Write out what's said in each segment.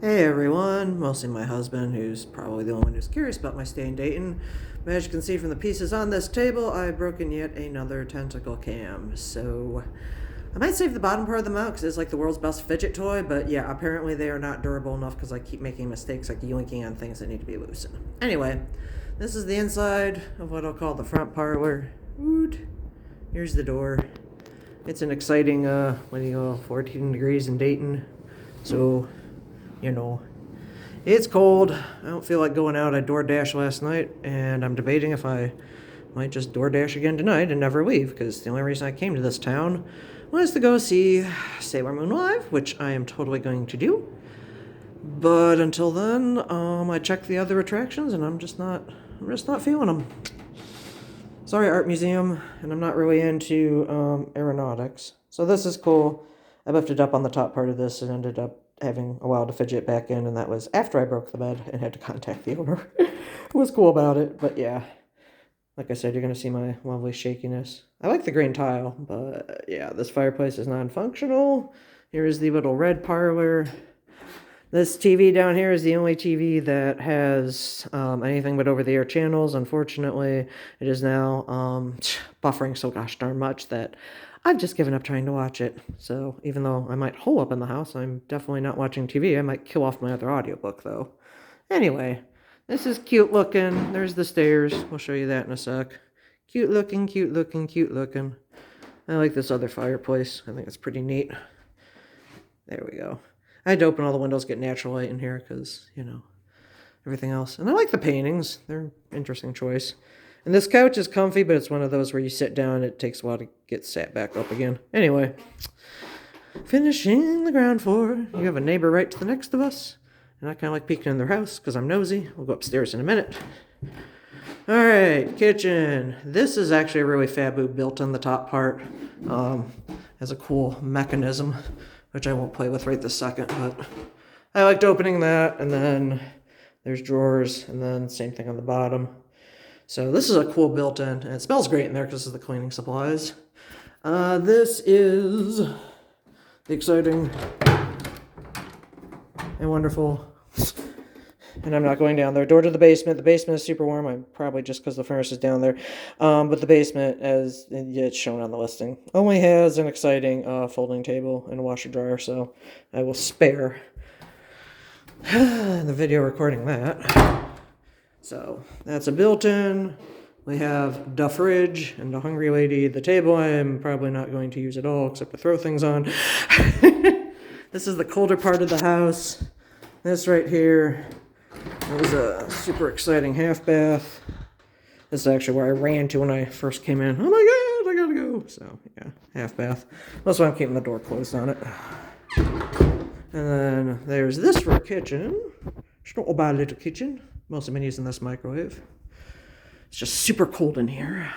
Hey everyone, mostly my husband, who's probably the only one who's curious about my stay in Dayton. But as you can see from the pieces on this table, I've broken yet another tentacle cam. So I might save the bottom part of them out because it's like the world's best fidget toy, but yeah, apparently they are not durable enough because I keep making mistakes like yoinking on things that need to be loosened. Anyway, this is the inside of what I'll call the front parlor. Woot. Here's the door. It's an exciting, 14 degrees in Dayton. So, it's cold. I don't feel like going out. I DoorDash last night, and I'm debating if I might just DoorDash again tonight and never leave, because the only reason I came to this town was to go see Sailor Moon Live, which I am totally going to do. But until then, I checked the other attractions, and I'm just not feeling them. Sorry, art museum, and I'm not really into aeronautics. So this is cool. I lifted up on the top part of this and ended up having a while to fidget back in, and that was after I broke the bed and had to contact the owner. It was cool about it, but yeah. Like I said, you're going to see my lovely shakiness. I like the green tile, but yeah, this fireplace is non-functional. Here is the little red parlor. This TV down here is the only TV that has anything but over-the-air channels. Unfortunately, it is now buffering so gosh darn much that I've just given up trying to watch it. So even though I might hole up in the house, I'm definitely not watching TV. I might kill off my other audiobook, though. Anyway, this is cute looking. There's the stairs. We'll show you that in a sec. Cute looking, cute looking, cute looking. I like this other fireplace. I think it's pretty neat. There we go. I had to open all the windows, get natural light in here, because, everything else. And I like the paintings. They're an interesting choice. And this couch is comfy, but it's one of those where you sit down and it takes a while to get sat back up again. Anyway, finishing the ground floor. You have a neighbor right to the next of us. And I kind of like peeking in their house because I'm nosy. We'll go upstairs in a minute. All right, kitchen. This is actually a really fab built in the top part. Has a cool mechanism, which I won't play with right this second, but I liked opening that. And then there's drawers, and then same thing on the bottom. So this is a cool built-in, and it smells great in there because this is the cleaning supplies. This is the exciting and wonderful, and I'm not going down there. Door to the basement. The basement is super warm. I'm probably just because the furnace is down there. But the basement, as it's shown on the listing, only has an exciting folding table and a washer dryer, so I will spare the video recording that. So that's a built-in. We have the fridge and the hungry lady. The table I'm probably not going to use at all except to throw things on. This is the colder part of the house. This right here is a super exciting half bath. This is actually where I ran to when I first came in. Oh my god, I gotta go. So yeah, half bath. That's why I'm keeping the door closed on it. And then there's this for a kitchen. It's not a bad little kitchen. Mostly been using this microwave. It's just super cold in here.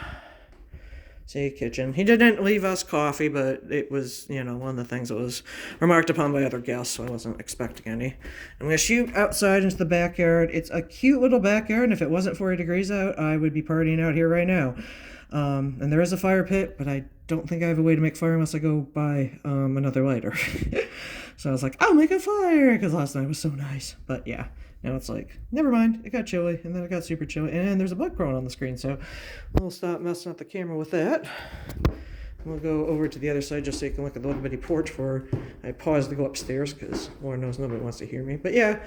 See, kitchen. He didn't leave us coffee, but it was, one of the things that was remarked upon by other guests, so I wasn't expecting any. I'm going to shoot outside into the backyard. It's a cute little backyard, and if it wasn't 40 degrees out, I would be partying out here right now. And there is a fire pit, but I don't think I have a way to make fire unless I go buy another lighter. So I was like, I'll make a fire, because last night was so nice. But yeah. Now it's like, never mind, it got chilly, and then it got super chilly, and there's a bug growing on the screen, so we'll stop messing up the camera with that. We'll go over to the other side just so you can look at the little bitty porch before I pause to go upstairs, because Lord knows nobody wants to hear me. But yeah,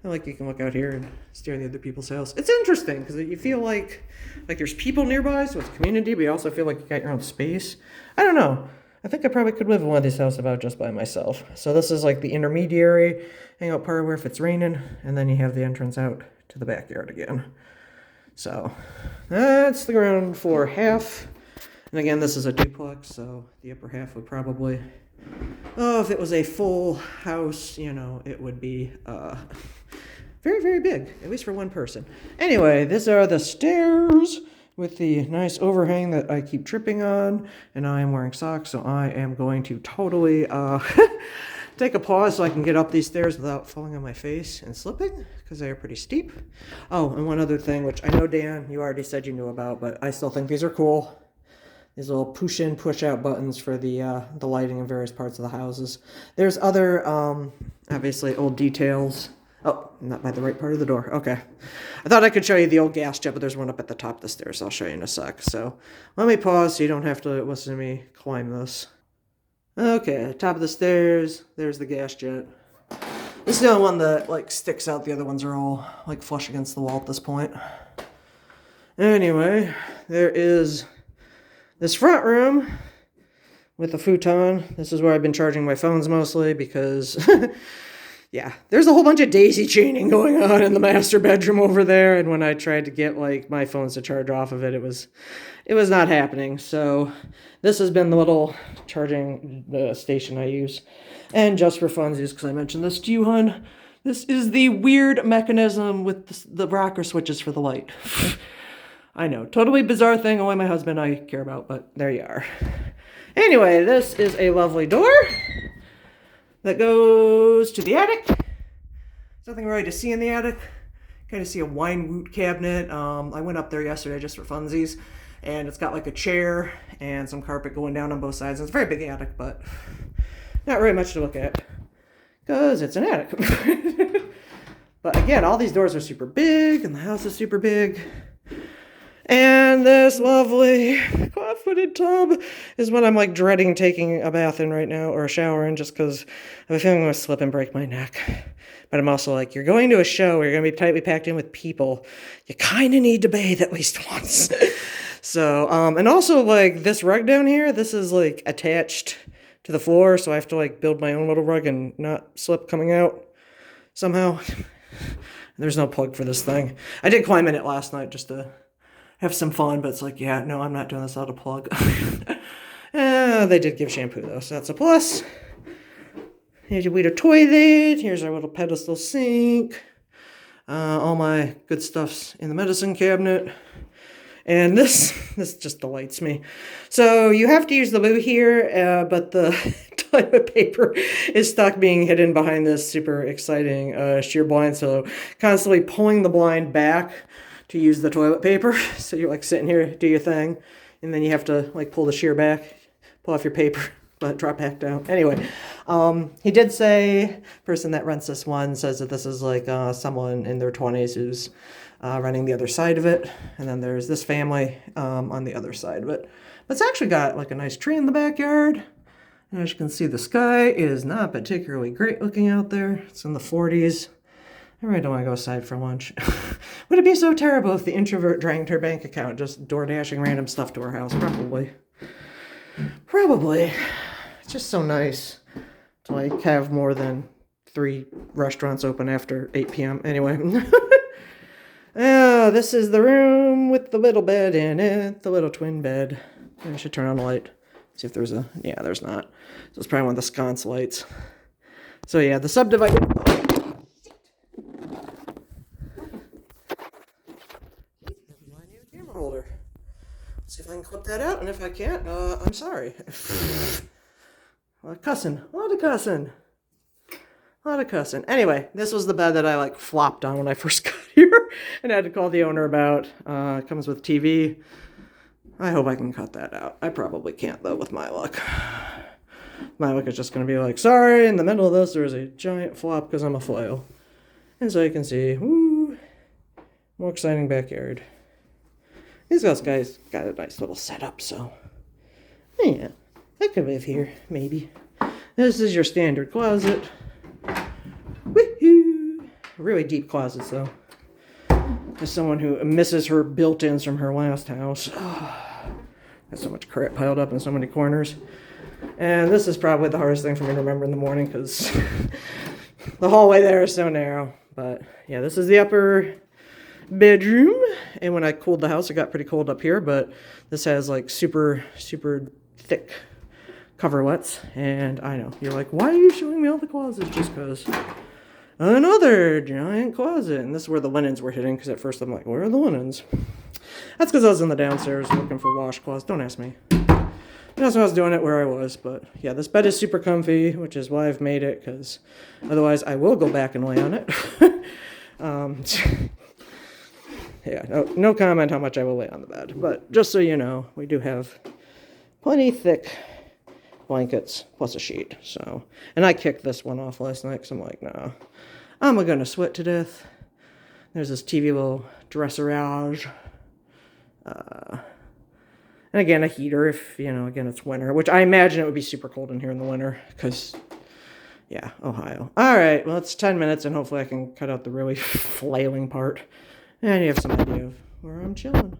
I like you can look out here and stare at the other people's house. It's interesting, because you feel like there's people nearby, so it's community, but you also feel like you got your own space. I don't know. I think I probably could live in one of these houses about just by myself. So this is like the intermediary hangout parlor if it's raining, and then you have the entrance out to the backyard again. So that's the ground floor half. And again, this is a duplex, so the upper half would probably, if it was a full house, it would be very, very big, at least for one person. Anyway, these are the stairs with the nice overhang that I keep tripping on, and I am wearing socks, so I am going to totally take a pause so I can get up these stairs without falling on my face and slipping, because they are pretty steep. Oh, and one other thing, which I know, Dan, you already said you knew about, but I still think these are cool. these little push-in, push-out buttons for the lighting in various parts of the houses. There's other, obviously, old details. Oh, not by the right part of the door. Okay. I thought I could show you the old gas jet, but there's one up at the top of the stairs. I'll show you in a sec. So let me pause so you don't have to listen to me climb this. Okay, top of the stairs. There's the gas jet. This is the only one that, like, sticks out. The other ones are all, like, flush against the wall at this point. Anyway, there is this front room with a futon. This is where I've been charging my phones mostly because... Yeah, there's a whole bunch of daisy chaining going on in the master bedroom over there, and when I tried to get, like, my phones to charge off of it, it was not happening. So this has been the little charging station I use. And just for funsies, because I mentioned this to you, hon, this is the weird mechanism with the rocker switches for the light. I know, totally bizarre thing, only my husband and I care about, but there you are. Anyway, this is a lovely door that goes to the attic. There's nothing really to see in the attic. Kind of see a wine root cabinet. I went up there yesterday just for funsies, and it's got like a chair and some carpet going down on both sides. It's a very big attic, but not really much to look at because it's an attic. But again, all these doors are super big, and the house is super big. And this lovely claw-footed tub is what I'm, like, dreading taking a bath in right now, or a shower in, just because I have a feeling I'm going to slip and break my neck. But I'm also like, you're going to a show where you're going to be tightly packed in with people. You kind of need to bathe at least once. So, and also, like, this rug down here, this is, like, attached to the floor, so I have to, like, build my own little rug and not slip coming out somehow. There's no plug for this thing. I did climb in it last night just to have some fun, but it's like, yeah, no, I'm not doing this without a plug. They did give shampoo, though, so that's a plus. Here's your Weeder toilet. Here's our little pedestal sink. All my good stuff's in the medicine cabinet. And this just delights me. So you have to use the loo here, but the toilet paper is stuck being hidden behind this super exciting sheer blind, so constantly pulling the blind back to use the toilet paper. So you're, like, sitting here, do your thing, and then you have to, like, pull the sheer back, pull off your paper, but drop back down. Anyway, he did say, person that rents this one says that this is, like, someone in their 20s who's running the other side of it, and then there's this family on the other side of it. But it's actually got, like, a nice tree in the backyard. And as you can see, the sky is not particularly great looking out there. It's in the 40s. I really don't want to go outside for lunch. Would it be so terrible if the introvert drained her bank account just door dashing random stuff to her house? Probably. Probably. It's just so nice to, like, have more than 3 restaurants open after 8 p.m. Anyway. Oh, this is the room with the little bed in it. The little twin bed. I should turn on the light. See if there's a... Yeah, there's not. So it's probably one of the sconce lights. So yeah, the subdivided... Holder. Let's see if I can clip that out, and if I can't, I'm sorry. A lot of cussing. Anyway, this was the bed that I, like, flopped on when I first got here, and I had to call the owner about. It comes with TV. I hope I can cut that out. I probably can't, though, with my luck. My luck is just going to be like, sorry, in the middle of this, there's a giant flop because I'm a flail. And so you can see, woo, more exciting backyard. These guys got a nice little setup, so yeah, I could live here, maybe. This is your standard closet. Woohoo! Really deep closets, though. As someone who misses her built-ins from her last house. Oh, got so much crap piled up in so many corners. And this is probably the hardest thing for me to remember in the morning, because the hallway there is so narrow. But yeah, this is the upper bedroom, and when I cooled the house, it got pretty cold up here, but this has, like, super thick coverlets, and I know, you're like, why are you showing me all the closets? Just because. Another giant closet, and this is where the linens were hidden, because at first I'm like, where are the linens? That's because I was in the downstairs looking for washcloths. Don't ask me. That's why I was doing it where I was, but yeah, this bed is super comfy, which is why I've made it, because otherwise I will go back and lay on it. Yeah, no comment how much I will lay on the bed. But just so you know, we do have plenty thick blankets plus a sheet. So, and I kicked this one off last night because I'm like, no, I'm gonna sweat to death. There's this TV little dressage. And again, a heater if, again, it's winter, which I imagine it would be super cold in here in the winter because, yeah, Ohio. All right, well, it's 10 minutes, and hopefully I can cut out the really flailing part. And you have some idea of where I'm chilling.